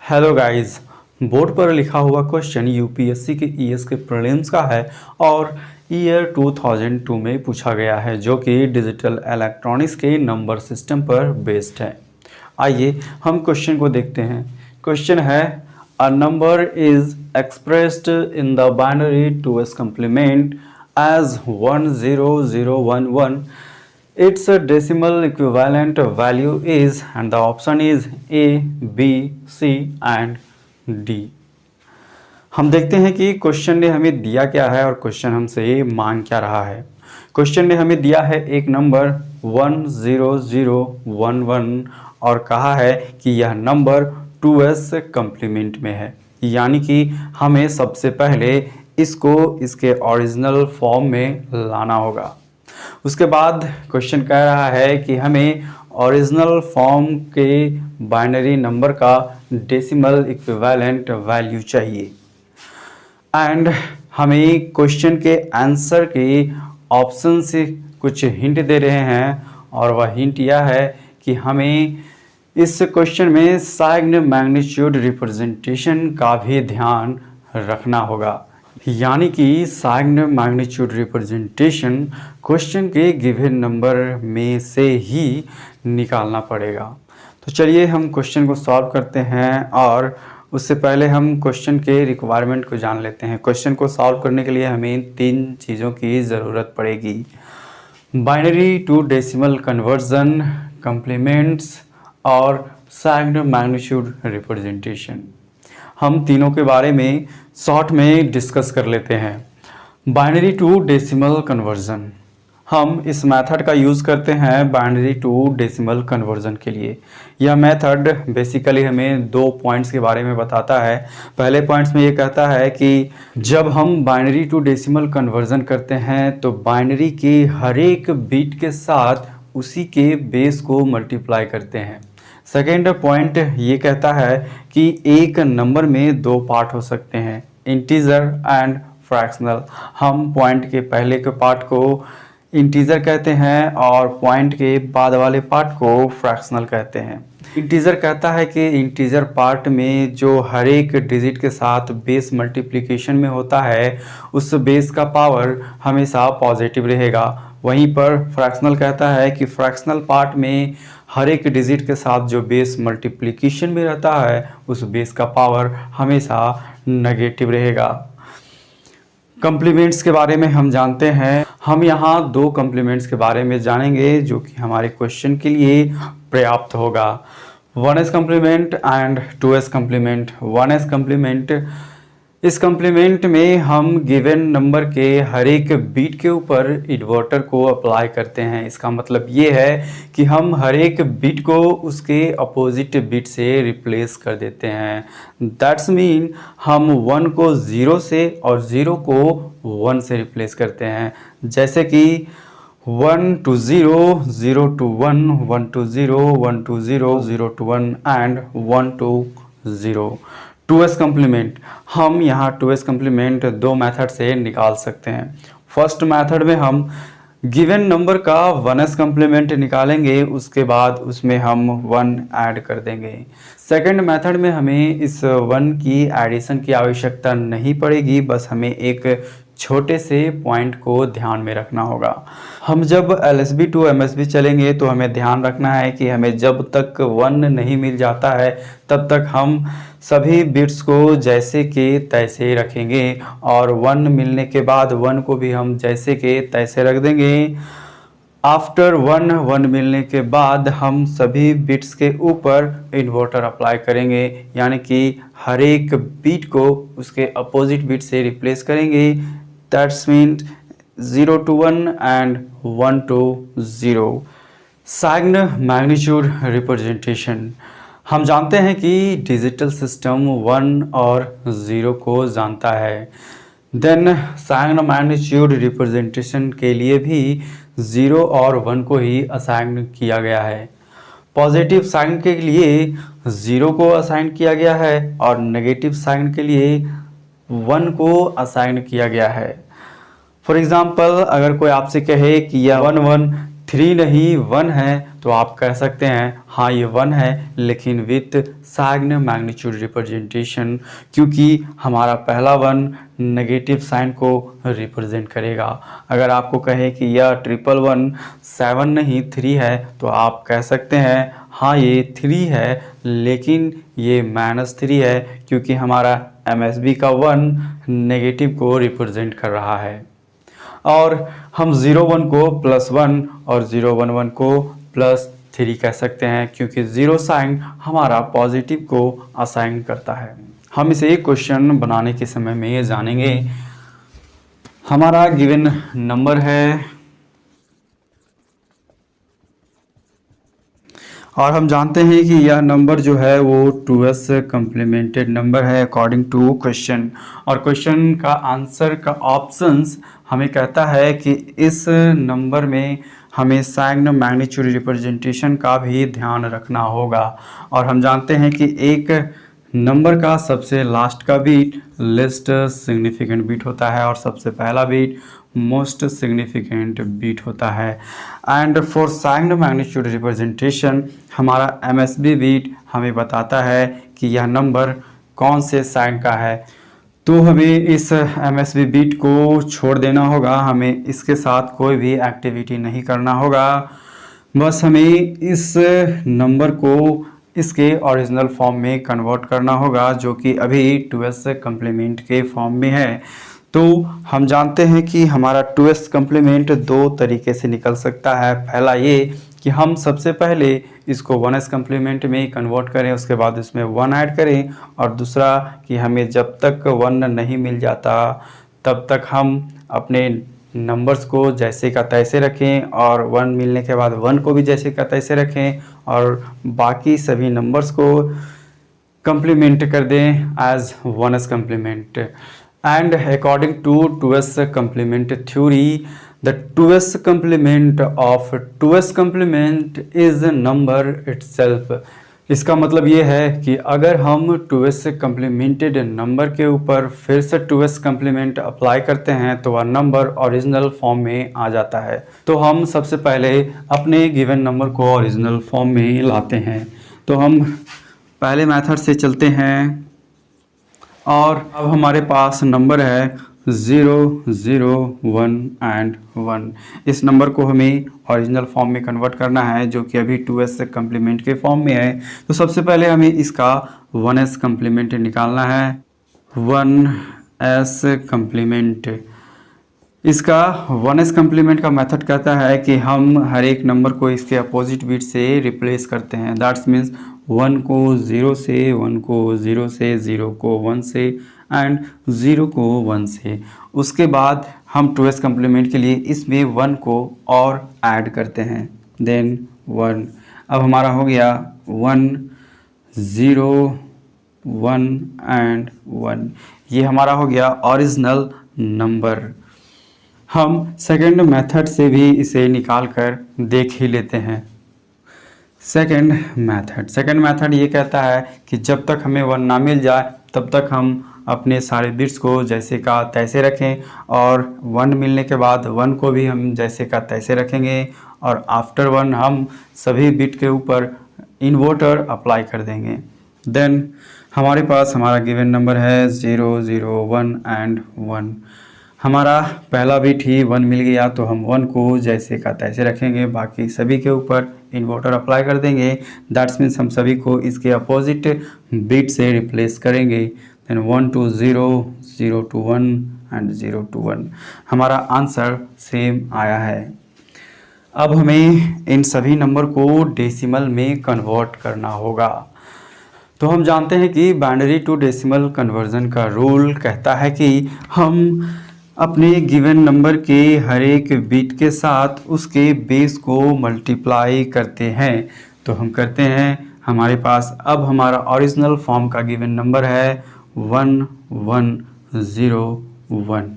Hello guys. Board पर लिखा हुआ क्वेश्चन यूपीएससी के ईएस के प्रीलिम्स का है और ईयर 2002 में पूछा गया है, जो कि डिजिटल इलेक्ट्रॉनिक्स के नंबर सिस्टम पर बेस्ड है। आइए हम क्वेश्चन को देखते हैं। क्वेश्चन है, a number is expressed in the binary 2s complement as 10011. Its decimal equivalent value is, and the option is A, B, C and D। हम देखते हैं कि क्वेश्चन ने हमें दिया क्या है और क्वेश्चन हमसे मांग क्या रहा है। क्वेश्चन ने हमें दिया है एक नंबर 10011 और कहा है कि यह नंबर 2s कम्प्लीमेंट में है, यानी कि हमें सबसे पहले इसको इसके ओरिजिनल फॉर्म में लाना होगा। उसके बाद क्वेश्चन कह रहा है कि हमें ओरिजिनल फॉर्म के बाइनरी नंबर का डेसिमल इक्विवेलेंट वैल्यू चाहिए एंड हमें क्वेश्चन के आंसर के ऑप्शन से कुछ हिंट दे रहे हैं और वह हिंट यह है कि हमें इस क्वेश्चन में साइन मैग्नीट्यूड रिप्रेजेंटेशन का भी ध्यान रखना होगा, यानी कि साइन मैग्नीट्यूड रिप्रेजेंटेशन क्वेश्चन के गिवन नंबर में से ही निकालना पड़ेगा। तो चलिए हम क्वेश्चन को सॉल्व करते हैं और उससे पहले हम क्वेश्चन के रिक्वायरमेंट को जान लेते हैं। क्वेश्चन को सॉल्व करने के लिए हमें 3 चीज़ों की ज़रूरत पड़ेगी: binary to decimal conversion, complements और साइन मैग्नीट्यूड रिप्रेजेंटेशन। हम तीनों के बारे में शॉर्ट में डिस्कस कर लेते हैं। बाइनरी टू डेसिमल कन्वर्जन, हम इस मेथड का यूज़ करते हैं बाइनरी टू डेसिमल कन्वर्जन के लिए। यह मेथड बेसिकली हमें 2 पॉइंट्स के बारे में बताता है। पहले पॉइंट्स में ये कहता है कि जब हम बाइनरी टू डेसिमल कन्वर्जन करते हैं तो बाइनरी के हर एक बीट के साथ उसी के बेस को मल्टीप्लाई करते हैं। सेकेंड पॉइंट ये कहता है कि एक नंबर में 2 पार्ट हो सकते हैं, इंटीजर एंड फ्रैक्शनल। हम पॉइंट के पहले के पार्ट को इंटीजर कहते हैं और पॉइंट के बाद वाले पार्ट को फ्रैक्शनल कहते हैं। इंटीजर कहता है कि इंटीजर पार्ट में जो हर एक डिजिट के साथ बेस मल्टीप्लिकेशन में होता है उस बेस का पावर हमेशा पॉजिटिव रहेगा। वहीं पर फ्रैक्शनल कहता है कि फ्रैक्शनल पार्ट में हर एक डिजिट के साथ जो बेस मल्टीप्लिकेशन में रहता है उस बेस का पावर हमेशा नेगेटिव रहेगा। कम्प्लीमेंट्स के बारे में हम जानते हैं। हम यहाँ 2 कम्प्लीमेंट्स के बारे में जानेंगे जो कि हमारे क्वेश्चन के लिए पर्याप्त होगा। 1s complement and 2s complement. 1s complement, इस कम्प्लीमेंट में हम गिवन नंबर के हर एक बीट के ऊपर इन्वर्टर को अप्लाई करते हैं। इसका मतलब ये है कि हम हर एक बीट को उसके अपोजिट बीट से रिप्लेस कर देते हैं। दैट्स मीन हम 1 को 0 से और 0 को 1 से रिप्लेस करते हैं, जैसे कि 1 to 0, 0 to 1, 1 to 0, 1 to 0, 0 to 1 and 1 to 0। 2s complement, हम यहाँ 2s कम्प्लीमेंट 2 मेथड से निकाल सकते हैं। फर्स्ट मेथड में हम गिवन नंबर का 1s कम्प्लीमेंट निकालेंगे, उसके बाद उसमें हम 1 ऐड कर देंगे। सेकंड मेथड में हमें इस 1 की एडिशन की आवश्यकता नहीं पड़ेगी, बस हमें एक छोटे से पॉइंट को ध्यान में रखना होगा। हम जब LSB टू MSB चलेंगे तो हमें ध्यान रखना है कि हमें जब तक 1 नहीं मिल जाता है तब तक हम सभी बिट्स को जैसे के तैसे रखेंगे और 1 मिलने के बाद 1 को भी हम जैसे के तैसे रख देंगे। आफ्टर 1 मिलने के बाद हम सभी बिट्स के ऊपर इन्वर्टर अप्लाई करेंगे, यानी कि हर एक बिट को उसके अपोजिट बिट से रिप्लेस करेंगे। That's mean 0 to 1 and 1 to 0। Sign magnitude representation, हम जानते हैं कि डिजिटल सिस्टम 1 और 0 को जानता है। देन साइन मैग्नीट्यूड रिप्रेजेंटेशन के लिए भी 0 और 1 को ही असाइन किया गया है। पॉजिटिव साइन के लिए 0 को असाइन किया गया है और नेगेटिव साइन के लिए 1 को असाइन किया गया है। फॉर एग्जाम्पल, अगर कोई आपसे कहे कि यह 1 1 3 नहीं 1 है तो आप कह सकते हैं हाँ ये 1 है, लेकिन विथ साइन मैग्नीट्यूड रिप्रेजेंटेशन, क्योंकि हमारा पहला 1 नेगेटिव साइन को रिप्रेजेंट करेगा। अगर आपको कहे कि यह 111 7 नहीं 3 है तो आप कह सकते हैं हाँ ये 3 है, लेकिन ये -3 है, क्योंकि हमारा MSB का 1 नेगेटिव को रिप्रेजेंट कर रहा है। और हम 01 को +1 और 011 को +3 कह सकते हैं, क्योंकि 0 साइन हमारा पॉजिटिव को असाइन करता है। हम इसे क्वेश्चन बनाने के समय में ये जानेंगे। हमारा गिवन नंबर है और हम जानते हैं कि यह नंबर जो है वो 2s कम्प्लीमेंटेड नंबर है अकॉर्डिंग टू क्वेश्चन। और क्वेश्चन का आंसर का ऑप्शंस हमें कहता है कि इस नंबर में हमें साइन मैग्नीट्यूड रिप्रेजेंटेशन का भी ध्यान रखना होगा। और हम जानते हैं कि एक नंबर का सबसे लास्ट का बीट लिस्ट सिग्निफिकेंट बीट होता है और सबसे पहला बीट मोस्ट सिग्निफिकेंट बीट होता है। And for sign magnitude representation हमारा MSB बीट हमें बताता है कि यह नंबर कौन से साइन का है। तो हमें इस MSB बीट को छोड़ देना होगा, हमें इसके साथ कोई भी एक्टिविटी नहीं करना होगा। बस हमें इस नंबर को इसके ओरिजिनल फॉर्म में कन्वर्ट करना होगा, जो कि अभी 2s कम्प्लीमेंट के फॉर्म में है। तो हम जानते हैं कि हमारा 2s कम्प्लीमेंट दो तरीके से निकल सकता है। पहला ये कि हम सबसे पहले इसको 1s कम्प्लीमेंट में कन्वर्ट करें, उसके बाद इसमें 1 ऐड करें। और दूसरा कि हमें जब तक 1 नहीं मिल जाता तब तक हम अपने नंबर्स को जैसे का तैसे रखें, और 1 मिलने के बाद 1 को भी जैसे का तैसे रखें, और बाकी सभी नंबर्स को कम्प्लीमेंट कर दें as 1s complement. And according to 2s complement theory, the 2s complement of 2s complement is a number itself। इसका मतलब ये है कि अगर हम 2s कम्प्लीमेंटेड नंबर के ऊपर फिर से 2s कम्प्लीमेंट अप्लाई करते हैं तो वह नंबर ओरिजिनल फॉर्म में आ जाता है। तो हम सबसे पहले अपने गिवन नंबर को ओरिजिनल फॉर्म में लाते हैं। तो हम पहले मेथड से चलते हैं और अब हमारे पास नंबर है 0 0 1 एंड 1। इस नंबर को हमें ओरिजिनल फॉर्म में कन्वर्ट करना है, जो कि अभी 2s कम्प्लीमेंट के फॉर्म में है। तो सबसे पहले हमें इसका 1s कम्प्लीमेंट निकालना है। 1s कम्प्लीमेंट, इसका 1s कम्प्लीमेंट का मेथड कहता है कि हम हर एक नंबर को इसके अपोजिट बीट से रिप्लेस करते हैं। दैट्स मीन्स 1 को 0 से, 1 को 0 से, 0 को 1 से एंड 0 को 1 से। उसके बाद हम 2s कम्प्लीमेंट के लिए इसमें 1 को और ऐड करते हैं, देन 1। अब हमारा हो गया 1 0 1 एंड 1। ये हमारा हो गया ओरिजिनल नंबर। हम सेकंड मेथड से भी इसे निकाल कर देख ही लेते हैं। सेकंड मेथड ये कहता है कि जब तक हमें 1 ना मिल जाए तब तक हम अपने सारे बिट्स को जैसे का तैसे रखें, और 1 मिलने के बाद 1 को भी हम जैसे का तैसे रखेंगे, और आफ्टर 1 हम सभी बिट के ऊपर इन्वर्टर अप्लाई कर देंगे। देन हमारे पास हमारा गिवन नंबर है 0 0 1 एंड 1। हमारा पहला बिट ही 1 मिल गया तो हम 1 को जैसे का तैसे रखेंगे, बाकी सभी के ऊपर इन्वर्टर अप्लाई कर देंगे। दैट्स मीन्स हम सभी को इसके अपोजिट बिट से रिप्लेस करेंगे। Then 1 to 0 0 to 1 and 0 to 1। हमारा आंसर सेम आया है। अब हमें इन सभी नंबर को डेसिमल में कन्वर्ट करना होगा। तो हम जानते हैं कि बाइनरी टू डेसिमल कन्वर्जन का रूल कहता है कि हम अपने गिवन नंबर के हर एक बिट के साथ उसके बेस को मल्टीप्लाई करते हैं। तो हम करते हैं, हमारे पास अब हमारा ओरिजिनल फॉर्म का गिवन नंबर है 1 1 0 1।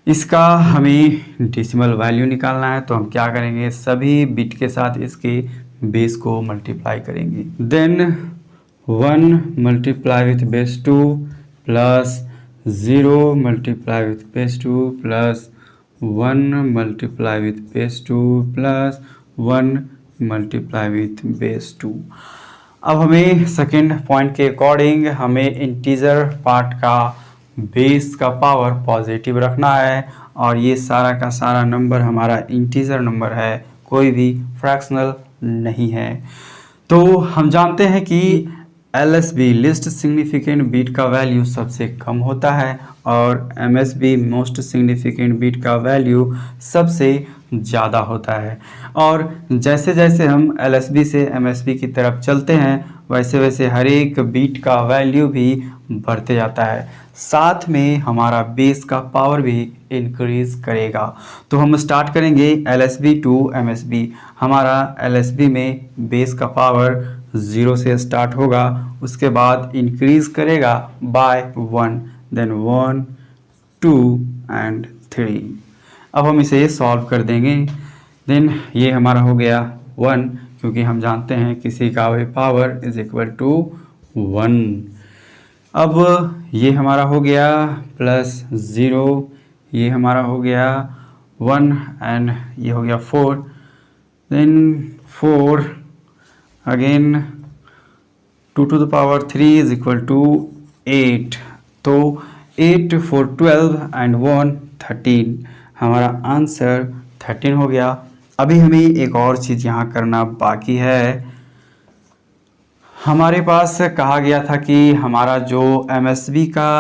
इसका हमें डेसिमल वैल्यू निकालना है, तो हम क्या करेंगे, सभी बिट के साथ इसके बेस को मल्टीप्लाई करेंगे। Then 1 multiply with base 2 plus 0 multiply with base 2 plus 1 multiply with base 2 plus 1 multiply with base 2। अब हमें सेकेंड पॉइंट के अकॉर्डिंग हमें इंटीजर पार्ट का बेस का पावर पॉजिटिव रखना है और ये सारा का सारा नंबर हमारा इंटीजर नंबर है, कोई भी फ्रैक्शनल नहीं है। तो हम जानते हैं कि LSB लिस्ट सिग्निफिकेंट बीट का वैल्यू सबसे कम होता है और MSB मोस्ट सिग्निफिकेंट बीट का वैल्यू सबसे ज़्यादा होता है। और जैसे जैसे हम LSB से MSB की तरफ चलते हैं वैसे वैसे हर एक बीट का वैल्यू भी बढ़ते जाता है, साथ में हमारा बेस का पावर भी इंक्रीज करेगा। तो हम स्टार्ट करेंगे LSB टू MSB। हमारा LSB में बेस का पावर 0 से स्टार्ट होगा, उसके बाद इंक्रीज करेगा बाय 1, देन 1 2 एंड 3। अब हम इसे सॉल्व कर देंगे। देन ये हमारा हो गया 1, क्योंकि हम जानते हैं किसी का भी पावर इज इक्वल टू 1। अब ये हमारा हो गया प्लस 0, ये हमारा हो गया 1 एंड ये हो गया 4, then 4 again 2 to the power 3 is equal to 8। तो 8 4 12 एंड 1 13, हमारा आंसर 13 हो गया। अभी हमें एक और चीज़ यहाँ करना बाकी है। हमारे पास कहा गया था कि हमारा जो MSB का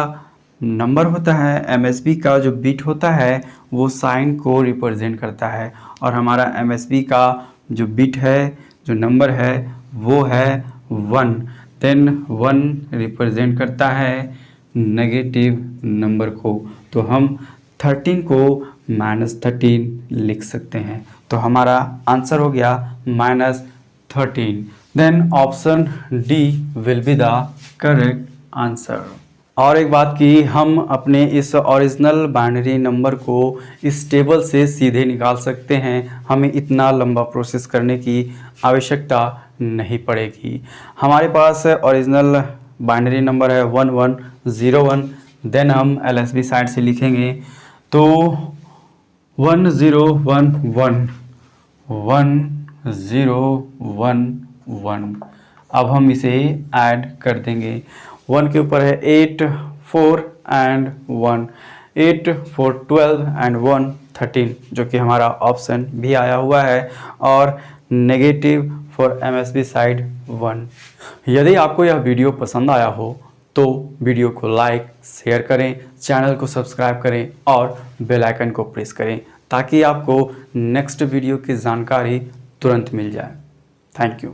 नंबर होता है, MSB का जो बिट होता है वो साइन को रिप्रेजेंट करता है और हमारा MSB का जो बिट है, जो नंबर है वो है 1। देन 1 रिप्रेजेंट करता है नेगेटिव नंबर को, तो हम 13 को -13 लिख सकते हैं। तो हमारा आंसर हो गया -13। Then option d will be the correct answer. और एक बात कि हम अपने इस ओरिजिनल बाइनरी नंबर को इस टेबल से सीधे निकाल सकते हैं, हमें इतना लंबा प्रोसेस करने की आवश्यकता नहीं पड़ेगी। हमारे पास ओरिजिनल बाइनरी नंबर है 1101। देन हम LSB साइड से लिखेंगे तो 1011 1011। अब हम इसे ऐड कर देंगे। 1 के ऊपर है 8 4 एंड 1, 8 4 12 एंड 1 13, जो कि हमारा ऑप्शन भी आया हुआ है, और नेगेटिव फॉर MSB साइड 1। यदि आपको यह वीडियो पसंद आया हो तो वीडियो को लाइक शेयर करें, चैनल को सब्सक्राइब करें और बेल आइकन को प्रेस करें ताकि आपको नेक्स्ट वीडियो की जानकारी तुरंत मिल जाए। Thank you.